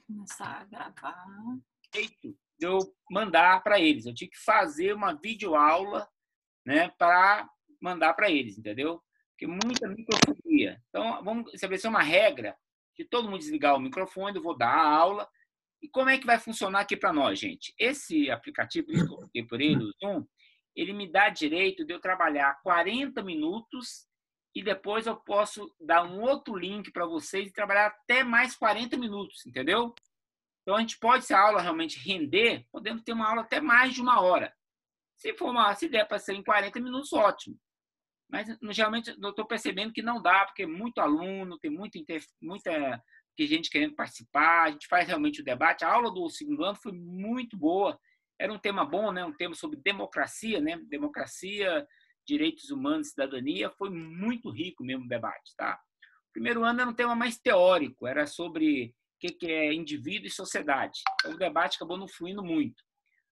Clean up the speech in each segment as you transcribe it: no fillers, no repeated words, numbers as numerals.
Começar a gravar. Jeito de eu mandar para eles. Eu tinha que fazer uma videoaula, né, para mandar para eles, entendeu? Porque muita microfonia. Então, vamos estabelecer uma regra de todo mundo desligar o microfone, eu vou dar a aula. E como é que vai funcionar aqui para nós, gente? Esse aplicativo, que eu coloquei por ele, o Zoom, ele me dá direito de eu trabalhar 40 minutos e depois eu posso dar um outro link para vocês e trabalhar até mais 40 minutos, entendeu? Então, a gente pode, se a aula realmente render, podemos ter uma aula até mais de uma hora. Se der para ser em 40 minutos, ótimo. Mas, geralmente, eu estou percebendo que não dá, porque é muito aluno, tem muita gente querendo participar, a gente faz realmente o debate. A aula do segundo ano foi muito boa, era um tema bom, né? Um tema sobre democracia, né? Democracia, direitos humanos, cidadania, foi muito rico mesmo o debate, tá? O primeiro ano era um tema mais teórico, era sobre o que é indivíduo e sociedade. Então, o debate acabou não fluindo muito.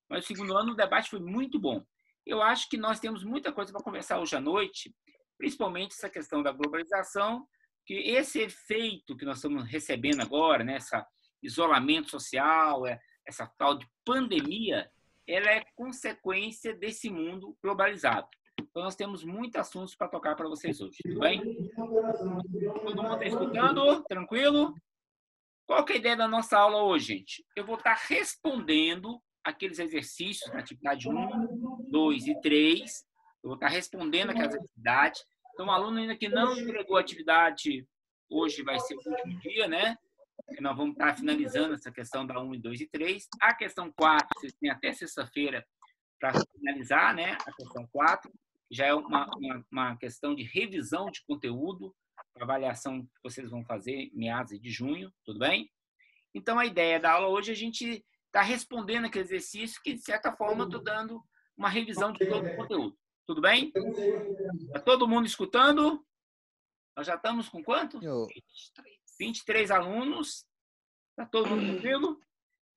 Mas o segundo ano o debate foi muito bom. Eu acho que nós temos muita coisa para conversar hoje à noite, principalmente essa questão da globalização, que esse efeito que nós estamos recebendo agora, né, esse isolamento social, essa tal de pandemia, ela é consequência desse mundo globalizado. Então, nós temos muitos assuntos para tocar para vocês hoje, tudo bem? Todo mundo está escutando? Tranquilo? Qual que é a ideia da nossa aula hoje, gente? Eu vou estar respondendo aqueles exercícios na atividade 1, 2 e 3. Eu vou estar respondendo aquelas atividades. Então, o aluno ainda que não entregou a atividade, hoje vai ser o último dia, né? E nós vamos estar finalizando essa questão da 1, 2 e 3. A questão 4, vocês têm até sexta-feira para finalizar, né? A questão 4 já é uma questão de revisão de conteúdo, avaliação que vocês vão fazer em meados de junho, tudo bem? Então, a ideia da aula hoje é a gente estar respondendo aquele exercício que, de certa forma, eu estou dando uma revisão de todo o conteúdo. Tudo bem? Está todo mundo escutando? Nós já estamos com quanto? 23 alunos. Está todo mundo tranquilo?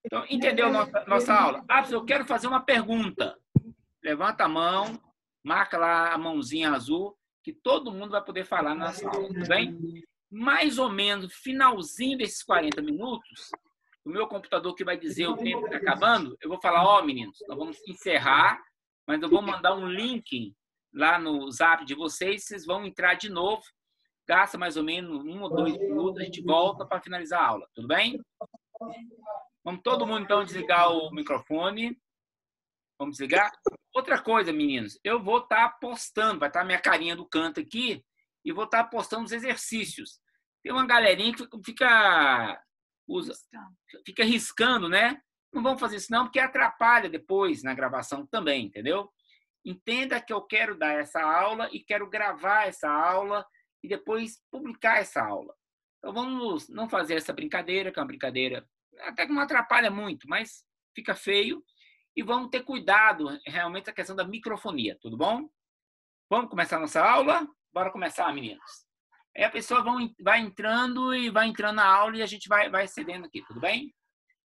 Então, entendeu a nossa aula? Ah, eu quero fazer uma pergunta. Levanta a mão, marca lá a mãozinha azul, que todo mundo vai poder falar na nossa aula, tudo bem? Mais ou menos, finalzinho desses 40 minutos, o meu computador que vai dizer o tempo está acabando, eu vou falar, ó, meninos, nós vamos encerrar, mas eu vou mandar um link lá no zap de vocês, vocês vão entrar de novo, gasta mais ou menos 1 ou 2 minutos, a gente volta para finalizar a aula, tudo bem? Vamos todo mundo, então, desligar o microfone. Vamos desligar? Outra coisa, meninos, eu vou estar postando, vai estar minha carinha do canto aqui, e vou estar postando os exercícios. Tem uma galerinha que fica riscando, né? Não vamos fazer isso não, porque atrapalha depois na gravação também, entendeu? Entenda que eu quero dar essa aula e quero gravar essa aula e depois publicar essa aula. Então, vamos não fazer essa brincadeira, que é uma brincadeira até que não atrapalha muito, mas fica feio. E vamos ter cuidado, realmente, a questão da microfonia, tudo bom? Vamos começar a nossa aula? Bora começar, meninos. Aí a pessoa vai entrando na aula e a gente vai cedendo aqui, tudo bem?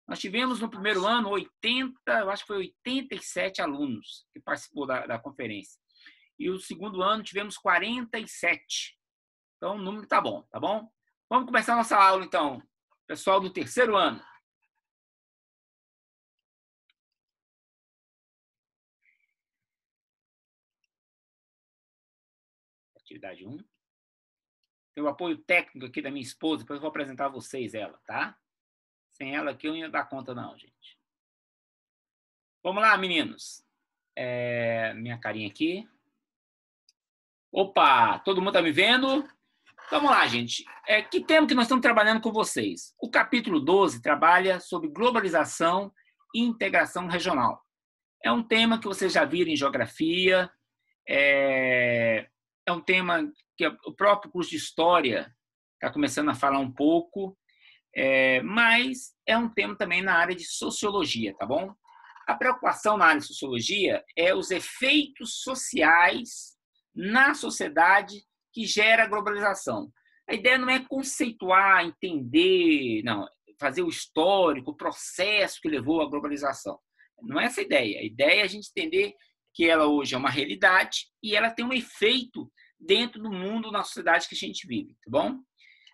Nós tivemos no primeiro ano 87 alunos que participou da conferência. E o segundo ano tivemos 47. Então, o número tá bom, tá bom? Vamos começar a nossa aula, então. Pessoal do terceiro ano. Atividade 1. Tem o apoio técnico aqui da minha esposa, depois eu vou apresentar a vocês ela, tá? Sem ela aqui eu não ia dar conta não, gente. Vamos lá, meninos. Minha carinha aqui. Opa, todo mundo tá me vendo? Vamos lá, gente. Que tema que nós estamos trabalhando com vocês? O capítulo 12 trabalha sobre globalização e integração regional. É um tema que vocês já viram em geografia, é um tema que o próprio curso de História está começando a falar um pouco, mas é um tema também na área de Sociologia, tá bom? A preocupação na área de Sociologia é os efeitos sociais na sociedade que gera a globalização. A ideia não é conceituar, entender, não, fazer o histórico, o processo que levou à globalização. Não é essa a ideia. A ideia é a gente entender que ela hoje é uma realidade e ela tem um efeito dentro do mundo, na sociedade que a gente vive, tá bom?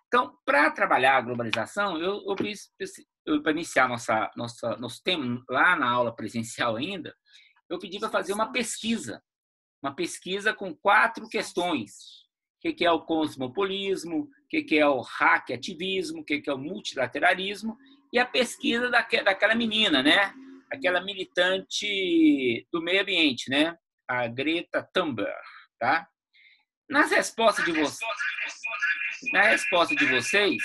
Então, para trabalhar a globalização, eu para iniciar nosso tema, lá na aula presencial ainda, eu pedi para fazer uma pesquisa com 4 questões. O que é o cosmopolismo, o que é o hack-ativismo, o que é o multilateralismo, e a pesquisa daquela menina, né? Aquela militante do meio ambiente, né? A Greta Thunberg, tá? Na resposta de vocês,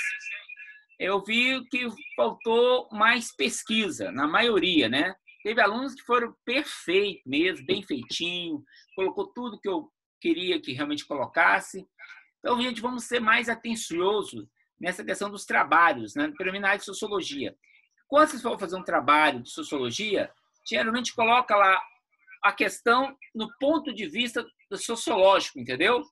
eu vi que faltou mais pesquisa, na maioria, né? Teve alunos que foram perfeitos mesmo, bem feitinho, colocou tudo que eu queria que realmente colocasse. Então, gente, vamos ser mais atenciosos nessa questão dos trabalhos, né? Preliminar de sociologia. Quando vocês for fazer um trabalho de sociologia, geralmente coloca lá a questão no ponto de vista sociológico, entendeu?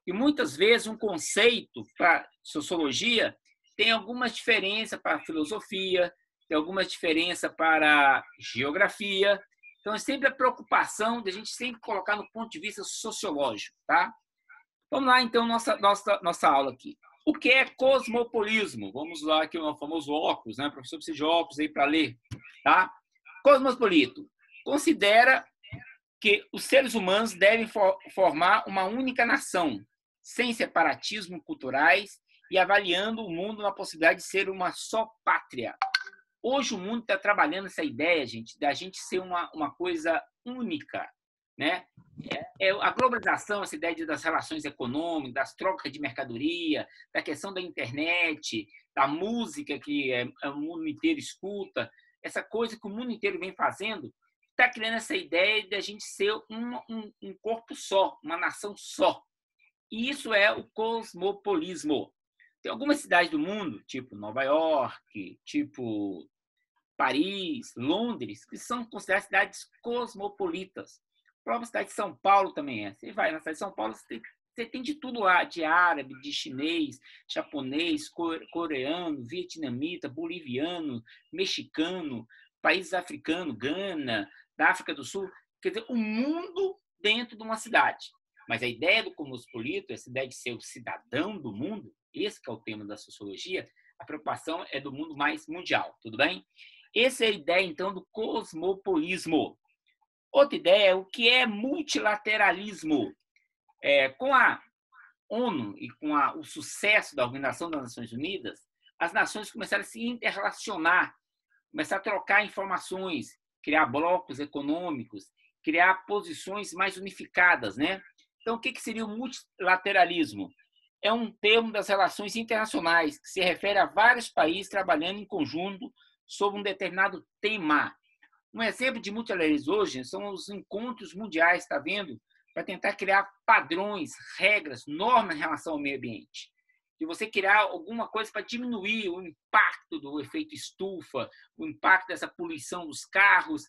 E muitas vezes um conceito para sociologia tem algumas diferenças para a filosofia, tem algumas diferenças para a geografia. Então, é sempre a preocupação de a gente sempre colocar no ponto de vista sociológico, tá? Vamos lá, então, nossa aula aqui. O que é cosmopolismo? Vamos lá, aqui o famoso óculos, né? O professor precisa de óculos aí para ler, tá? Cosmopolito considera que os seres humanos devem formar uma única nação, sem separatismo culturais e avaliando o mundo na possibilidade de ser uma só pátria. Hoje o mundo está trabalhando essa ideia, gente, da gente ser uma coisa única, né? A globalização, essa ideia das relações econômicas, das trocas de mercadoria, da questão da internet, da música que o mundo inteiro escuta, essa coisa que o mundo inteiro vem fazendo, está criando essa ideia de a gente ser um corpo só, uma nação só. E isso é o cosmopolismo. Tem algumas cidades do mundo, tipo Nova York, tipo Paris, Londres, que são consideradas cidades cosmopolitas. A própria cidade de São Paulo também é. Você vai na cidade de São Paulo, você tem de tudo lá, de árabe, de chinês, japonês, coreano, vietnamita, boliviano, mexicano, países africanos, Gana, da África do Sul. Quer dizer, o mundo dentro de uma cidade. Mas a ideia do cosmopolita, essa ideia de ser o cidadão do mundo, esse que é o tema da sociologia, a preocupação é do mundo mais mundial, tudo bem? Essa é a ideia, então, do cosmopolismo. Outra ideia é o que é multilateralismo. Com a ONU e com o sucesso da Organização das Nações Unidas, as nações começaram a se interrelacionar, começar a trocar informações, criar blocos econômicos, criar posições mais unificadas, né? Então, o que seria o multilateralismo? É um termo das relações internacionais que se refere a vários países trabalhando em conjunto sobre um determinado tema. Um exemplo de multilateralismo hoje são os encontros mundiais, está vendo? Para tentar criar padrões, regras, normas em relação ao meio ambiente. De você criar alguma coisa para diminuir o impacto do efeito estufa, o impacto dessa poluição dos carros,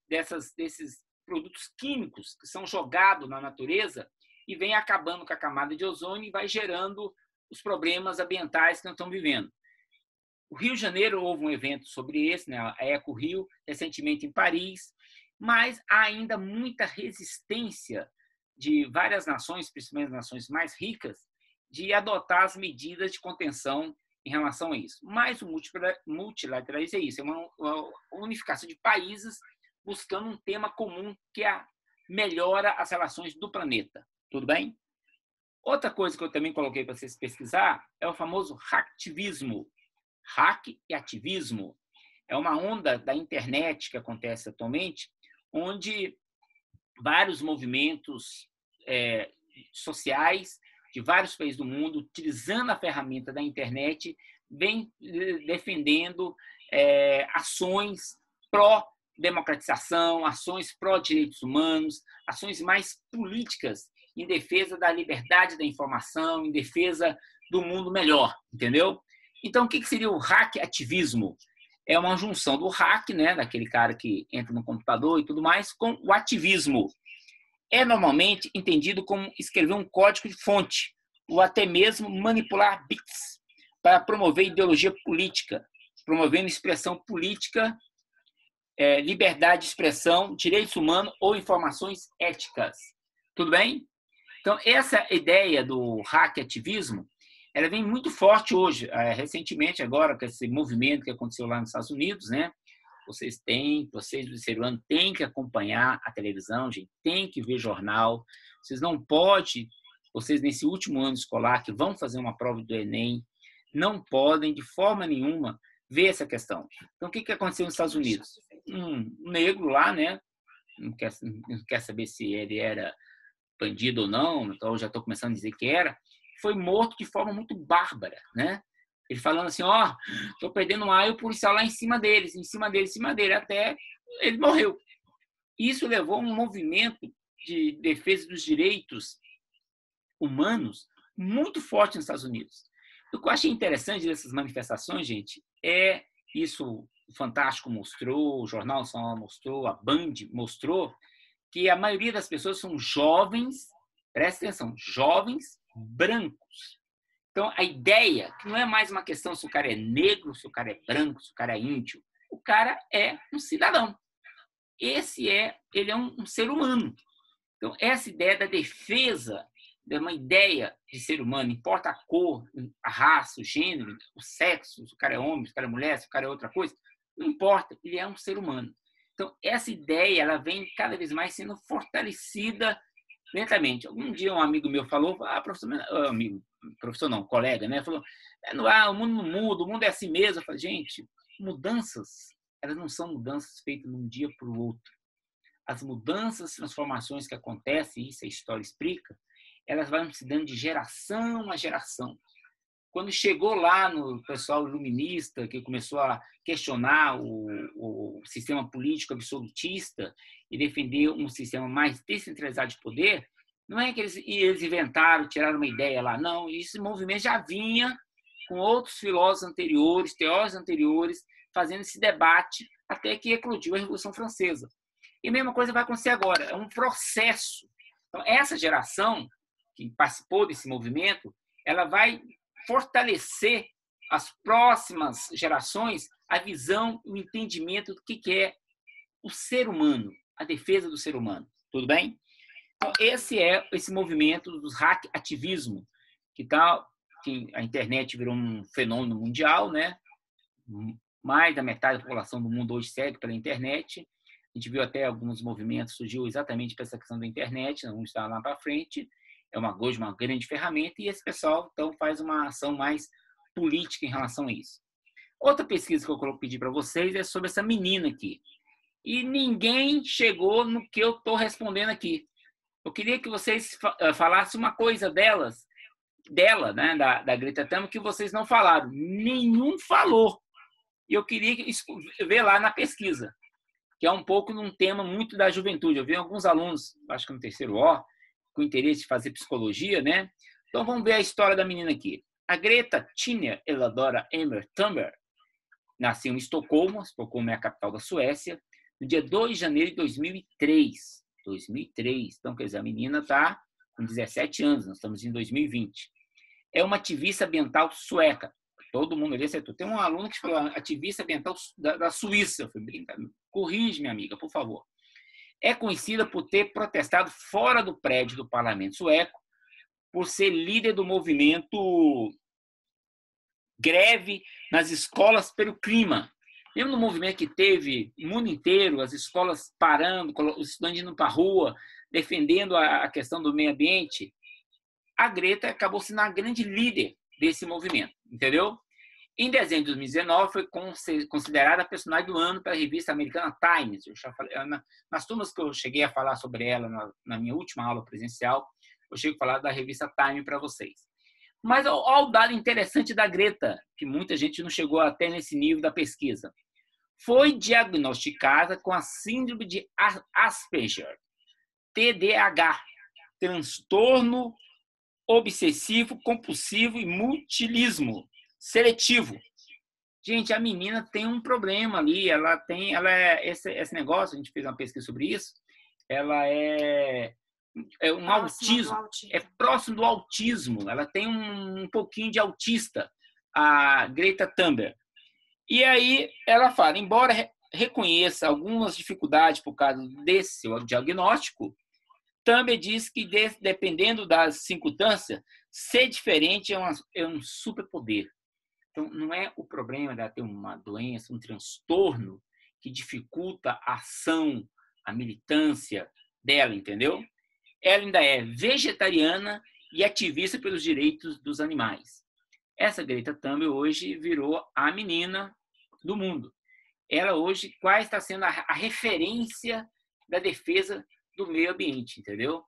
desses produtos químicos que são jogados na natureza e vem acabando com a camada de ozônio e vai gerando os problemas ambientais que nós estamos vivendo. O Rio de Janeiro houve um evento sobre esse, né? A Eco Rio, recentemente em Paris, mas há ainda muita resistência de várias nações, principalmente as nações mais ricas, de adotar as medidas de contenção em relação a isso. Mas o multilateralismo é isso, é uma unificação de países buscando um tema comum que melhora as relações do planeta. Tudo bem? Outra coisa que eu também coloquei para vocês pesquisar é o famoso hacktivismo. Hack e ativismo é uma onda da internet que acontece atualmente, onde vários movimentos sociais de vários países do mundo, utilizando a ferramenta da internet, vem defendendo ações pró-democratização, ações pró-direitos humanos, ações mais políticas em defesa da liberdade da informação, em defesa do mundo melhor, entendeu? Então, o que seria o hack-ativismo? É uma junção do hack, né, daquele cara que entra no computador e tudo mais, com o ativismo. É normalmente entendido como escrever um código de fonte, ou até mesmo manipular bits para promover ideologia política, promovendo expressão política, liberdade de expressão, direitos humanos ou informações éticas. Tudo bem? Então, essa ideia do hack-ativismo ela vem muito forte hoje, recentemente agora, com esse movimento que aconteceu lá nos Estados Unidos, né? Vocês do terceiro ano têm que acompanhar a televisão, gente, tem que ver jornal. Vocês não podem, vocês nesse último ano escolar que vão fazer uma prova do Enem, não podem de forma nenhuma ver essa questão. Então, o que aconteceu nos Estados Unidos? Um negro lá, né? Não quer saber se ele era bandido ou não, então eu já estou começando a dizer que era, foi morto de forma muito bárbara, né? Ele falando assim, ó, estou perdendo um ar, e o policial lá em cima dele, até ele morreu. Isso levou a um movimento de defesa dos direitos humanos muito forte nos Estados Unidos. O que eu achei interessante dessas manifestações, gente, é isso, o Fantástico mostrou, o Jornal Nacional mostrou, a Band mostrou, que a maioria das pessoas são jovens, presta atenção, jovens brancos. Então, a ideia que não é mais uma questão se o cara é negro, se o cara é branco, se o cara é índio. O cara é um cidadão. Ele é um ser humano. Então, essa ideia da defesa de uma ideia de ser humano, importa a cor, a raça, o gênero, o sexo, se o cara é homem, se o cara é mulher, se o cara é outra coisa, não importa, ele é um ser humano. Então, essa ideia ela vem cada vez mais sendo fortalecida lentamente. Algum dia um amigo meu falou, professor não, colega, né? Falou, o mundo não muda, o mundo é assim mesmo. Eu falei, gente, mudanças, elas não são mudanças feitas de um dia para o outro. As mudanças, transformações que acontecem, isso a história explica, elas vão se dando de geração a geração. Quando chegou lá no pessoal iluminista, que começou a questionar o sistema político absolutista e defender um sistema mais descentralizado de poder, não é que eles inventaram, tiraram uma ideia lá, não. Esse movimento já vinha com outros filósofos anteriores, teóricos anteriores, fazendo esse debate até que eclodiu a Revolução Francesa. E a mesma coisa vai acontecer agora, é um processo. Então, essa geração que participou desse movimento, ela vai fortalecer as próximas gerações a visão, o entendimento do que é o ser humano, a defesa do ser humano. Tudo bem? Então, esse movimento dos hack ativismo, que a internet virou um fenômeno mundial, né? Mais da metade da população do mundo hoje segue pela internet. A gente viu até alguns movimentos surgiu exatamente para essa questão da internet, vamos estar lá para frente. É hoje uma grande ferramenta e esse pessoal então faz uma ação mais política em relação a isso. Outra pesquisa que eu pedi para vocês é sobre essa menina aqui. E ninguém chegou no que eu estou respondendo aqui. Eu queria que vocês falassem uma coisa dela, né, da Greta Thunberg, que vocês não falaram. Nenhum falou. E eu queria ver lá na pesquisa, que é um pouco num tema muito da juventude. Eu vi alguns alunos, acho que no terceiro O, com interesse de fazer psicologia, né? Então vamos ver a história da menina aqui. A Greta Tina Eladora Emmer Thunberg nasceu em Estocolmo é a capital da Suécia, no dia 2 de janeiro de 2003. 2003. Então, quer dizer, a menina está com 17 anos, nós estamos em 2020. É uma ativista ambiental sueca. Todo mundo ali acertou. Tem um aluno que falou ativista ambiental da Suíça. Eu falei, brincadeira. Corrige, minha amiga, por favor. É conhecida por ter protestado fora do prédio do parlamento sueco, por ser líder do movimento greve nas escolas pelo clima. Lembra do movimento que teve o mundo inteiro, as escolas parando, os estudantes indo para a rua, defendendo a questão do meio ambiente? A Greta acabou sendo a grande líder desse movimento, entendeu? Em dezembro de 2019, foi considerada a personagem do ano pela revista americana Times. Eu já falei, nas turmas que eu cheguei a falar sobre ela na minha última aula presencial, eu cheguei a falar da revista Time para vocês. Mas olha o dado interessante da Greta, que muita gente não chegou até nesse nível da pesquisa. Foi diagnosticada com a síndrome de Asperger, TDAH, transtorno obsessivo, compulsivo e mutilismo seletivo. Gente, a menina tem um problema ali, esse negócio, a gente fez uma pesquisa sobre isso, ela é um autismo, é próximo do autismo, ela tem um pouquinho de autista, a Greta Thunberg. E aí ela fala, embora reconheça algumas dificuldades por causa desse diagnóstico, Também diz que, dependendo das circunstâncias, ser diferente é um superpoder. Então, não é o problema de ter uma doença, um transtorno que dificulta a ação, a militância dela, entendeu? Ela ainda é vegetariana e ativista pelos direitos dos animais. Essa Greta Thunberg hoje virou a menina do mundo. Ela hoje quase está sendo a referência da defesa do meio ambiente, entendeu?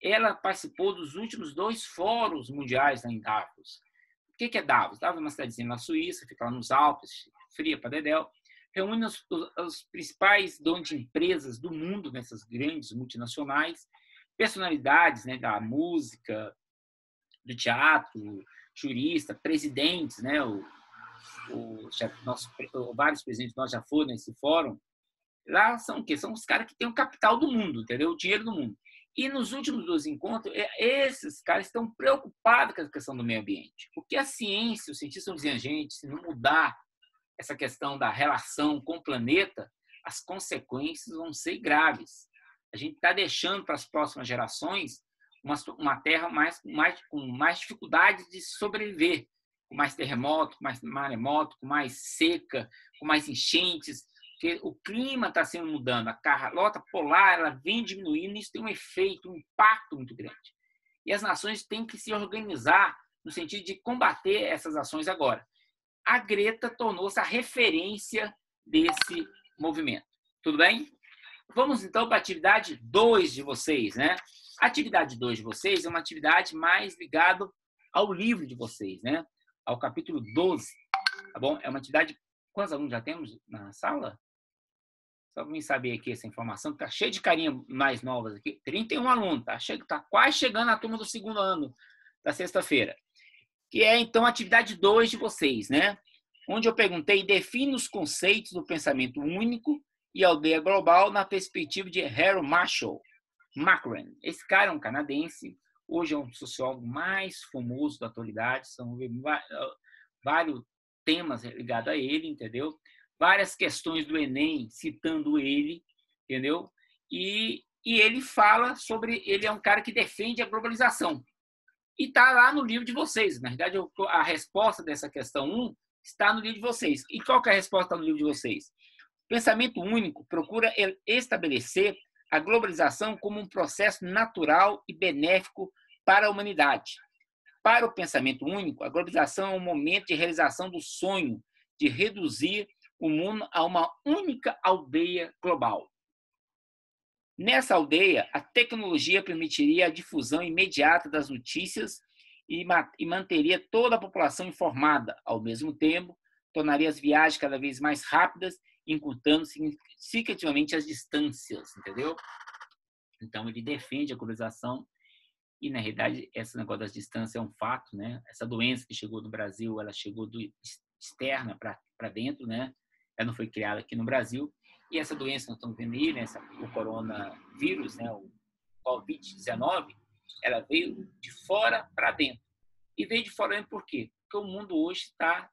Ela participou dos últimos 2 fóruns mundiais em Davos. O que é Davos? Davos é uma cidadezinha na Suíça, fica lá nos Alpes, fria para dedéu, reúne os principais donos de empresas do mundo, nessas grandes multinacionais, personalidades, né, da música, do teatro, jurista, presidentes, né, vários presidentes nós já foram nesse fórum. Lá são o quê? São os caras que têm o capital do mundo, entendeu? O dinheiro do mundo. E nos últimos 2 encontros, esses caras estão preocupados com a questão do meio ambiente. Porque a ciência, os cientistas estão dizendo, gente, se não mudar essa questão da relação com o planeta, as consequências vão ser graves. A gente está deixando para as próximas gerações uma terra com mais dificuldade de sobreviver, com mais terremoto, com mais maremoto, com mais seca, com mais enchentes, porque o clima está sendo mudando, a calota polar ela vem diminuindo, e isso tem um efeito, um impacto muito grande. E as nações têm que se organizar no sentido de combater essas ações agora. A Greta tornou-se a referência desse movimento. Tudo bem? Vamos então para a atividade 2 de vocês, né? A atividade 2 de vocês é uma atividade mais ligada ao livro de vocês, né? Ao capítulo 12, tá bom? É uma atividade... Quantos alunos já temos na sala? Só para mim saber aqui essa informação, está cheio de carinha mais novas aqui. 31 alunos, tá quase chegando a turma do 2º ano da sexta-feira. Que é, então, a atividade 2 de vocês, né? Onde eu perguntei, define os conceitos do pensamento único e aldeia global na perspectiva de Harold Marshall McLuhan. Esse cara é um canadense, hoje é um sociólogo mais famoso da atualidade, são vários temas ligados a ele, entendeu? Várias questões do Enem citando ele, entendeu? E ele fala sobre... Ele é um cara que defende a globalização. E está lá no livro de vocês. Na verdade, a resposta dessa questão 1 está no livro de vocês. E qual que é a resposta no livro de vocês? O pensamento único procura estabelecer a globalização como um processo natural e benéfico para a humanidade. Para o pensamento único, a globalização é um momento de realização do sonho de reduzir o mundo a uma única aldeia global. Nessa aldeia, a tecnologia permitiria a difusão imediata das notícias e manteria toda a população informada. Ao mesmo tempo, tornaria as viagens cada vez mais rápidas, encurtando significativamente as distâncias, entendeu? Então, ele defende a globalização e, na realidade, esse negócio das distâncias é um fato, né? Essa doença que chegou no Brasil, ela chegou externa para dentro, né? Ela não foi criada aqui no Brasil. E essa doença que nós estamos vendo aí, né? O coronavírus, né? O Covid-19, ela veio de fora para dentro. E veio de fora dentro por quê? Porque o mundo hoje está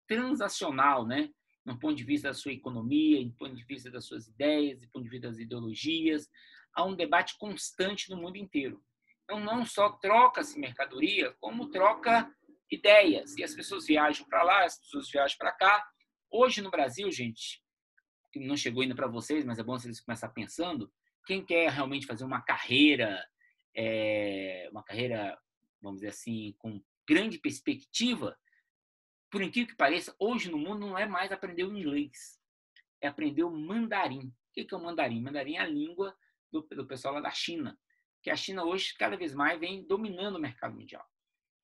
transacional, né? Do ponto de vista da sua economia, do ponto de vista das suas ideias, do ponto de vista das ideologias. Há um debate constante no mundo inteiro. Então, não só troca-se mercadoria, como troca ideias. E as pessoas viajam para lá, as pessoas viajam para cá. Hoje, no Brasil, gente, que não chegou ainda para vocês, mas é bom vocês começarem pensando, quem quer realmente fazer uma carreira, vamos dizer assim, com grande perspectiva, por incrível que pareça, hoje no mundo não é mais aprender o inglês, é aprender o mandarim. O que é o mandarim? O mandarim é a língua do pessoal lá da China, que a China hoje cada vez mais vem dominando o mercado mundial.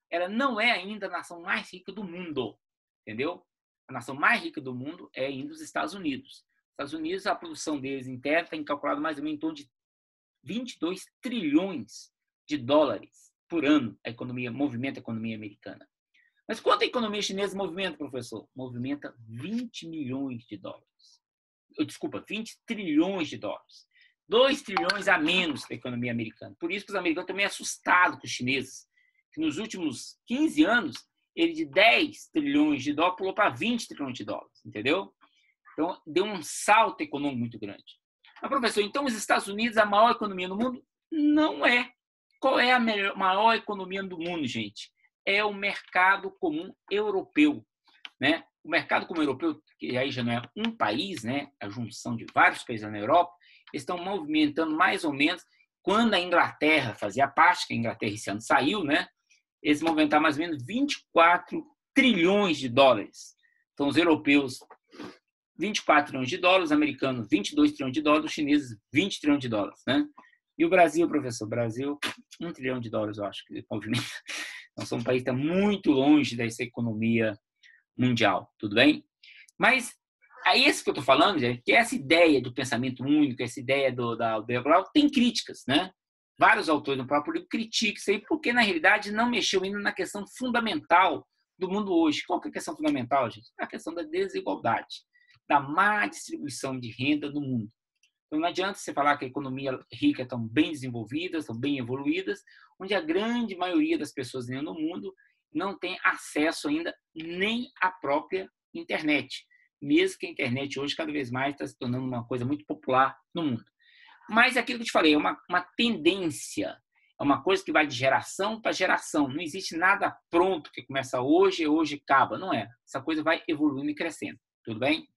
Ela não é ainda a nação mais rica do mundo, entendeu? A nação mais rica do mundo é ainda os Estados Unidos. Os Estados Unidos, a produção deles interna tem calculado mais ou menos em torno de 22 trilhões de dólares por ano movimenta a economia americana. Mas quanto a economia chinesa movimenta, professor? Movimenta 20 milhões de dólares. Desculpa, 20 trilhões de dólares. 2 trilhões a menos que a economia americana. Por isso que os americanos estão meio assustados com os chineses, que nos últimos 15 anos, ele de 10 trilhões de dólares pulou para 20 trilhões de dólares, entendeu? Então, deu um salto econômico muito grande. Mas, professor, então os Estados Unidos é a maior economia do mundo? Não é. Qual é a maior economia do mundo, gente? É o mercado comum europeu, né? O mercado comum europeu, que aí já não é um país, né? A junção de vários países na Europa, estão movimentando mais ou menos, quando a Inglaterra fazia parte, que a Inglaterra esse ano saiu, né? Eles movimentaram mais ou menos 24 trilhões de dólares. Então, os europeus, 24 trilhões de dólares, os americanos, 22 trilhões de dólares, os chineses, 20 trilhões de dólares, né? E o Brasil, professor, o Brasil, 1 trilhão de dólares, eu acho, que movimenta. Nós somos um país que está muito longe dessa economia mundial, tudo bem? Mas é isso que eu estou falando, gente, que essa ideia do pensamento único, essa ideia da aldeia global, tem críticas, né? Vários autores no próprio livro criticam isso aí, porque, na realidade, não mexeu ainda na questão fundamental do mundo hoje. Qual que é a questão fundamental, gente? A questão da desigualdade, da má distribuição de renda no mundo. Então, não adianta você falar que a economia rica estão bem desenvolvidas, estão bem evoluídas, onde a grande maioria das pessoas no mundo não tem acesso ainda nem à própria internet, mesmo que a internet hoje cada vez mais está se tornando uma coisa muito popular no mundo. Mas aquilo que eu te falei, é uma tendência, é uma coisa que vai de geração para geração. Não existe nada pronto que começa hoje e hoje acaba. Não é. Essa coisa vai evoluindo e crescendo. Tudo bem?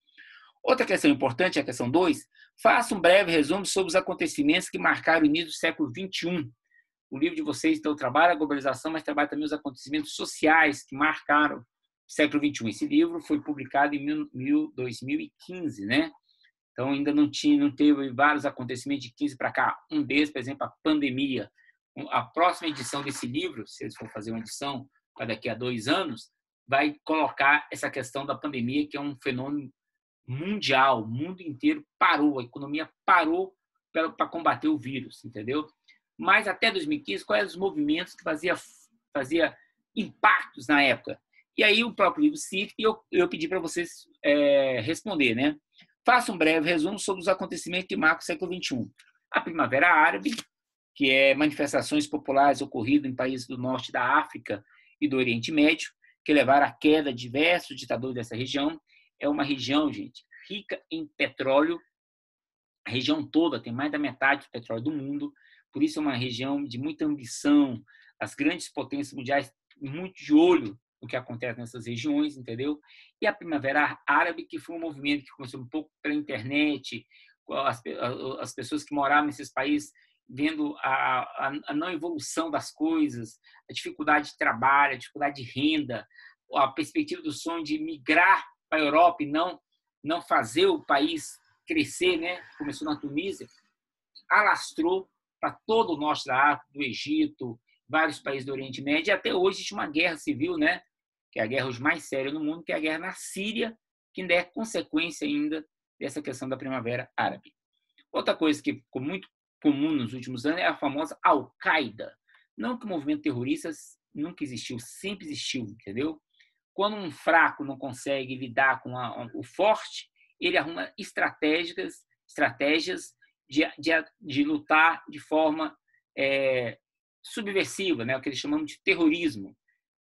Outra questão importante, a questão 2, faça um breve resumo sobre os acontecimentos que marcaram o início do século XXI. O livro de vocês, então, trabalha a globalização, mas trabalha também os acontecimentos sociais que marcaram o século XXI. Esse livro foi publicado em 2015, né? Então, ainda não teve vários acontecimentos de 15 para cá. Um deles, por exemplo, a pandemia. A próxima edição desse livro, se eles for fazer uma edição para daqui a 2 anos, vai colocar essa questão da pandemia, que é um fenômeno mundial. O mundo inteiro parou, a economia parou para combater o vírus, entendeu? Mas até 2015, quais eram os movimentos que fazia impactos na época? E aí o próprio livro cita, e eu pedi para vocês responder, né? Faça um breve resumo sobre os acontecimentos que marcam o século XXI. A Primavera Árabe, que é manifestações populares ocorridas em países do norte da África e do Oriente Médio, que levaram à queda de diversos ditadores dessa região. É uma região, gente, rica em petróleo. A região toda tem mais da metade do petróleo do mundo, por isso é uma região de muita ambição. As grandes potências mundiais muito de olho no que acontece nessas regiões, entendeu? E a Primavera Árabe, que foi um movimento que começou um pouco pela internet, as pessoas que moravam nesses países vendo a não evolução das coisas, a dificuldade de trabalho, a dificuldade de renda, a perspectiva do sonho de migrar para a Europa e não fazer o país crescer, né? Começou na Tunísia, alastrou para todo o norte da África, do Egito, vários países do Oriente Médio, e até hoje existe uma guerra civil, né? Que é a guerra hoje mais séria no mundo, que é a guerra na Síria, que ainda é consequência ainda dessa questão da Primavera Árabe. Outra coisa que ficou muito comum nos últimos anos é a famosa Al-Qaeda. Não que o movimento terrorista nunca existiu, sempre existiu, entendeu? Quando um fraco não consegue lidar com o forte, ele arruma estratégias de lutar de forma subversiva, né? O que eles chamam de terrorismo.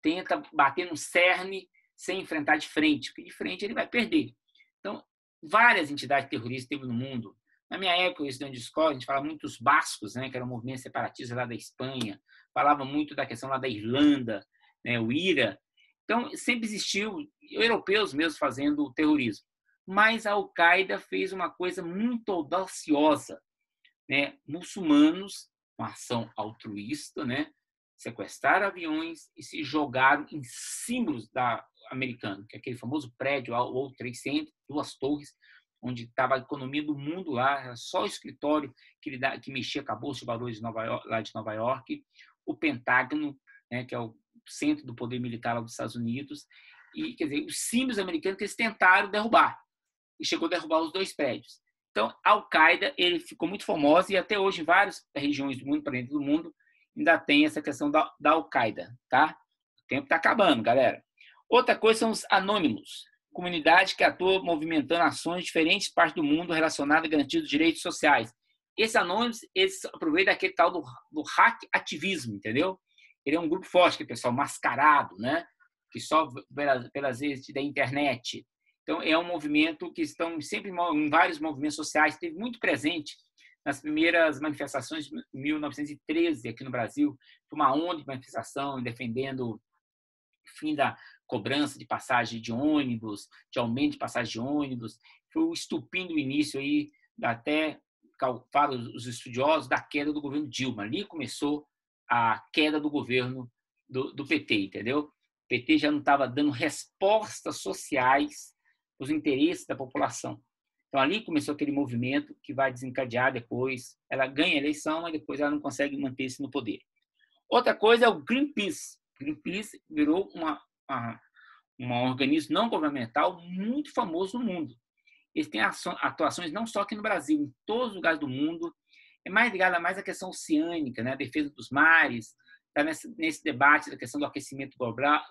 Tenta bater no cerne sem enfrentar de frente, porque de frente ele vai perder. Então, várias entidades terroristas teve no mundo. Na minha época, eu estudante de escola, a gente falava muito dos bascos, né? Que era um movimento separatista lá da Espanha. Falava muito da questão lá da Irlanda, né? O IRA. Então, sempre existiu europeus mesmo fazendo terrorismo. Mas a Al-Qaeda fez uma coisa muito audaciosa, né? Muçulmanos, uma ação altruísta, né? Sequestraram aviões e se jogaram em símbolos da americano, que é aquele famoso prédio, o World Trade Center, 2 torres, onde estava a economia do mundo lá, era só o escritório que mexia com a Bolsa de Valores de Nova York, lá de Nova York, o Pentágono, né, que é o centro do poder militar lá dos Estados Unidos, e, quer dizer, os símbolos americanos que eles tentaram derrubar, e chegou a derrubar os 2 prédios. Então, a Al-Qaeda, ele ficou muito famoso, e até hoje, em várias regiões do mundo, para dentro do mundo, ainda tem essa questão da Al-Qaeda, tá? O tempo está acabando, galera. Outra coisa são os anônimos, comunidade que atua movimentando ações em diferentes partes do mundo relacionadas a garantir os direitos sociais. Esses anônimos, eles aproveitam aquele tal do hack ativismo, entendeu? Ele é um grupo forte, que é pessoal mascarado, né? Que só pelas vezes da internet. Então, é um movimento que estão sempre em vários movimentos sociais, esteve muito presente nas primeiras manifestações de 1913 aqui no Brasil, foi uma onda de manifestação defendendo o fim da cobrança de passagem de ônibus, de aumento de passagem de ônibus. Foi o estupim do início aí, até para os estudiosos, da queda do governo Dilma. Ali começou a queda do governo do PT, entendeu? O PT já não estava dando respostas sociais aos interesses da população. Então, ali começou aquele movimento que vai desencadear depois. Ela ganha a eleição, mas depois ela não consegue manter-se no poder. Outra coisa é o Greenpeace. O Greenpeace virou um organismo não governamental muito famoso no mundo. Eles têm atuações não só aqui no Brasil, em todos os lugares do mundo. É mais ligado a mais à questão oceânica, né? A defesa dos mares, está nesse debate da questão do aquecimento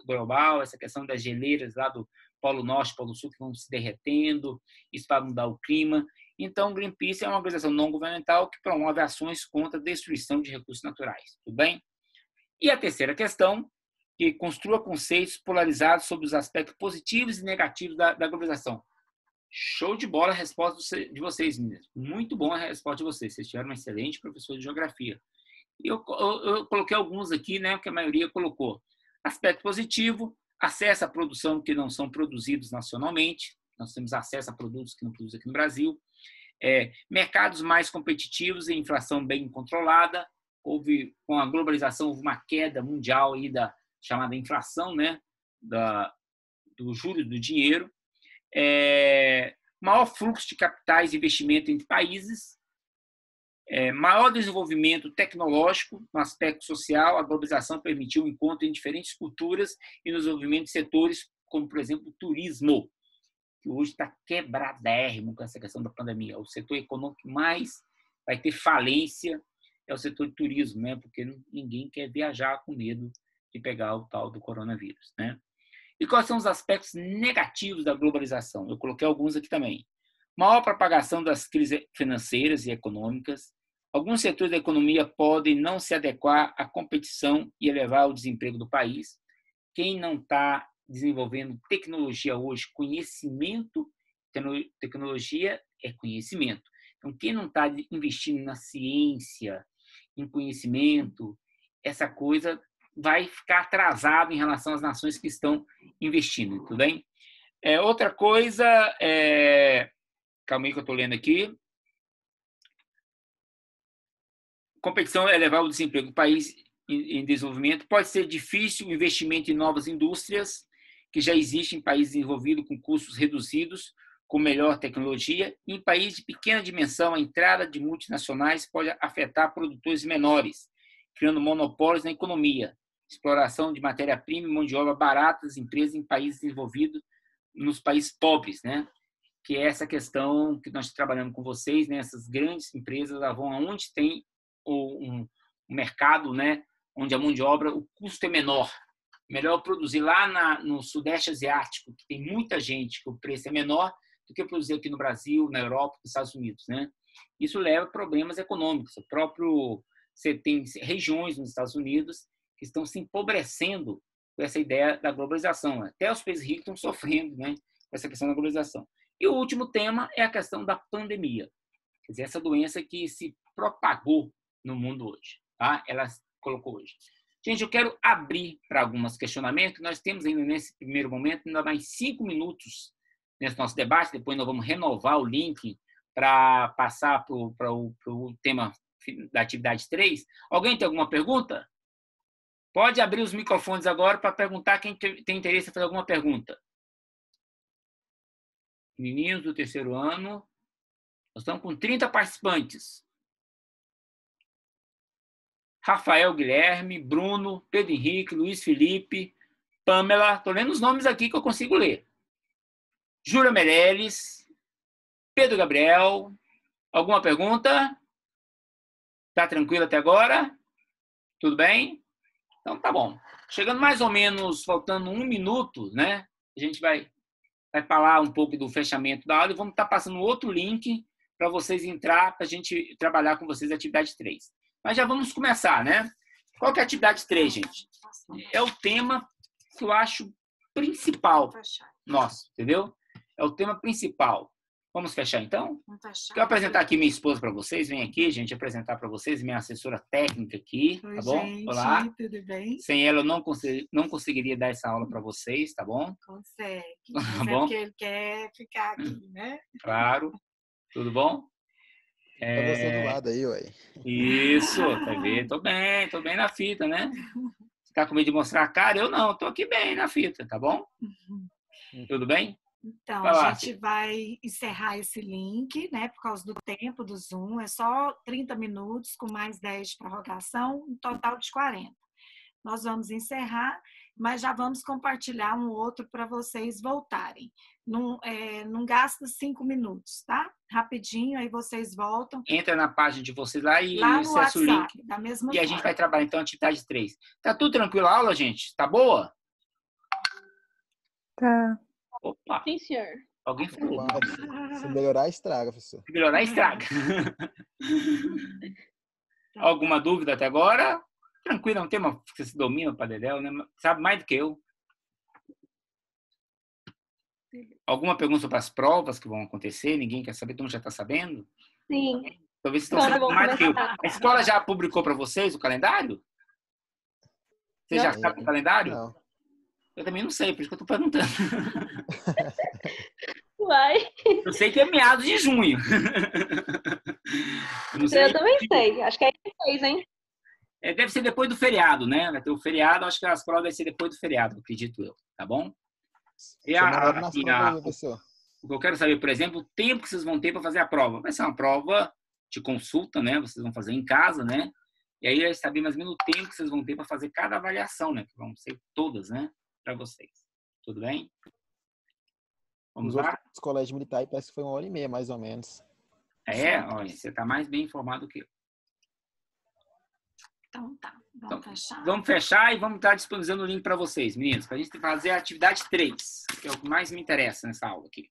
global, essa questão das geleiras lá do Polo Norte, Polo Sul, que vão se derretendo, isso vai mudar o clima. Então, o Greenpeace é uma organização não governamental que promove ações contra a destruição de recursos naturais. Tudo bem? E a terceira questão, que construa conceitos polarizados sobre os aspectos positivos e negativos da globalização. Show de bola a resposta de vocês, meninas. Muito bom a resposta de vocês. Vocês tiveram um excelente professor de geografia. Eu coloquei alguns aqui, né, que a maioria colocou. Aspecto positivo, acesso à produção que não são produzidos nacionalmente. Nós temos acesso a produtos que não produzem aqui no Brasil. Mercados mais competitivos e inflação bem controlada. Com a globalização, houve uma queda mundial aí da chamada inflação, né, do juros do dinheiro. Maior fluxo de capitais e investimento entre países, maior desenvolvimento tecnológico no aspecto social. A globalização permitiu o encontro em diferentes culturas e no desenvolvimento de setores como, por exemplo, o turismo, que hoje está quebradérrimo com essa questão da pandemia. O setor econômico que mais vai ter falência é o setor de turismo, né? Porque ninguém quer viajar com medo de pegar o tal do coronavírus, né? E quais são os aspectos negativos da globalização? Eu coloquei alguns aqui também. Maior propagação das crises financeiras e econômicas. Alguns setores da economia podem não se adequar à competição e elevar o desemprego do país. Quem não está desenvolvendo tecnologia hoje, conhecimento, tecnologia é conhecimento. Então, quem não está investindo na ciência, em conhecimento, essa coisa vai ficar atrasado em relação às nações que estão investindo, tudo bem? Outra coisa, calma aí que eu estou lendo aqui. Competição é elevar o desemprego do país em desenvolvimento. Pode ser difícil o investimento em novas indústrias que já existem em países desenvolvidos com custos reduzidos, com melhor tecnologia. Em países de pequena dimensão, a entrada de multinacionais pode afetar produtores menores, criando monopólios na economia. Exploração de matéria-prima e mão de obra barata das empresas em países desenvolvidos, nos países pobres, né? Que é essa questão que nós trabalhamos com vocês, né? Essas grandes empresas vão aonde tem um mercado, né? Onde a mão de obra, o custo é menor. Melhor produzir lá no Sudeste Asiático, que tem muita gente, que o preço é menor, do que produzir aqui no Brasil, na Europa, nos Estados Unidos, né? Isso leva a problemas econômicos. Você tem regiões nos Estados Unidos que estão se empobrecendo com essa ideia da globalização. Até os países ricos estão sofrendo, né, com essa questão da globalização. E o último tema é a questão da pandemia. Quer dizer, essa doença que se propagou no mundo hoje. Tá? Ela colocou hoje. Gente, eu quero abrir para alguns questionamentos. Nós temos ainda nesse primeiro momento ainda mais 5 minutos nesse nosso debate. Depois nós vamos renovar o link para passar para o tema da atividade 3. Alguém tem alguma pergunta? Pode abrir os microfones agora para perguntar quem tem interesse em fazer alguma pergunta. Meninos do terceiro ano. Nós estamos com 30 participantes. Rafael Guilherme, Bruno, Pedro Henrique, Luiz Felipe, Pamela. Estou lendo os nomes aqui que eu consigo ler. Júlia Meirelles, Pedro Gabriel. Alguma pergunta? Está tranquilo até agora? Tudo bem? Então, tá bom. Chegando mais ou menos, faltando 1 minuto, né? A gente vai falar um pouco do fechamento da aula e vamos estar passando outro link para vocês entrar, para a gente trabalhar com vocês a atividade 3. Mas já vamos começar, né? Qual que é a atividade 3, gente? É o tema que eu acho principal nosso, entendeu? É o tema principal. Vamos fechar, então? Vamos fechar. Quero apresentar aqui minha esposa para vocês. Vem aqui, gente, apresentar para vocês minha assessora técnica aqui, Oi, tá bom? gente, Olá. tudo bem? Sem ela, eu não conseguiria dar essa aula para vocês, tá bom? Consegue. Tá Mas é bom? porque ele quer ficar aqui, né? Claro. Tudo bom? Tá você do lado aí, ué. Isso, tá vendo? Tô bem na fita, né? Você tá com medo de mostrar a cara? Eu não, tô aqui bem na fita, tá bom? Tudo bem? Então, Vai lá, a gente vai encerrar esse link, né? Por causa do tempo do Zoom. É só 30 minutos com mais 10 de prorrogação, um total de 40. Nós vamos encerrar, mas já vamos compartilhar um outro para vocês voltarem. Não gasta 5 minutos, tá? Rapidinho, aí vocês voltam. Entra na página de vocês lá e Lá no acessa o WhatsApp, link. da mesma E a forma. gente vai trabalhar, então, a atividade 3. Tá tudo tranquilo a aula, gente? Tá boa? Tá. Opa, Sim, senhor. alguém falou. Se melhorar, estraga, professor. Se melhorar, estraga. Alguma dúvida até agora? Tranquilo, é um tema que você domina, Padedel, né? Sabe mais do que eu. Alguma pergunta sobre as provas que vão acontecer? Ninguém quer saber? Todo mundo já está sabendo? Sim. Talvez vocês estão Quando sabendo vão mais do que eu. começar? A escola já publicou para vocês o calendário? Vocês já sabem o calendário? Não. Eu também não sei, por isso que eu estou perguntando. Vai. Eu sei que é meados de junho. Eu não sei. Eu também sei. Acho que é 6, hein? Deve ser depois do feriado, né? Vai ter o feriado, acho que as provas vai ser depois do feriado, acredito eu, tá bom? E professor. o que eu quero saber, por exemplo, o tempo que vocês vão ter para fazer a prova. Vai ser uma prova de consulta, né? Vocês vão fazer em casa, né? E aí vai saber mais ou menos o tempo que vocês vão ter para fazer cada avaliação, né? Que vão ser todas, né? Para vocês. Tudo bem? Vamos lá? Os colégios militares parece que foi 1h30, mais ou menos. Olha, você está mais bem informado que eu. Então tá, vamos fechar. Vamos fechar e vamos estar disponibilizando o link para vocês, meninos, para a gente fazer a atividade 3, que é o que mais me interessa nessa aula aqui.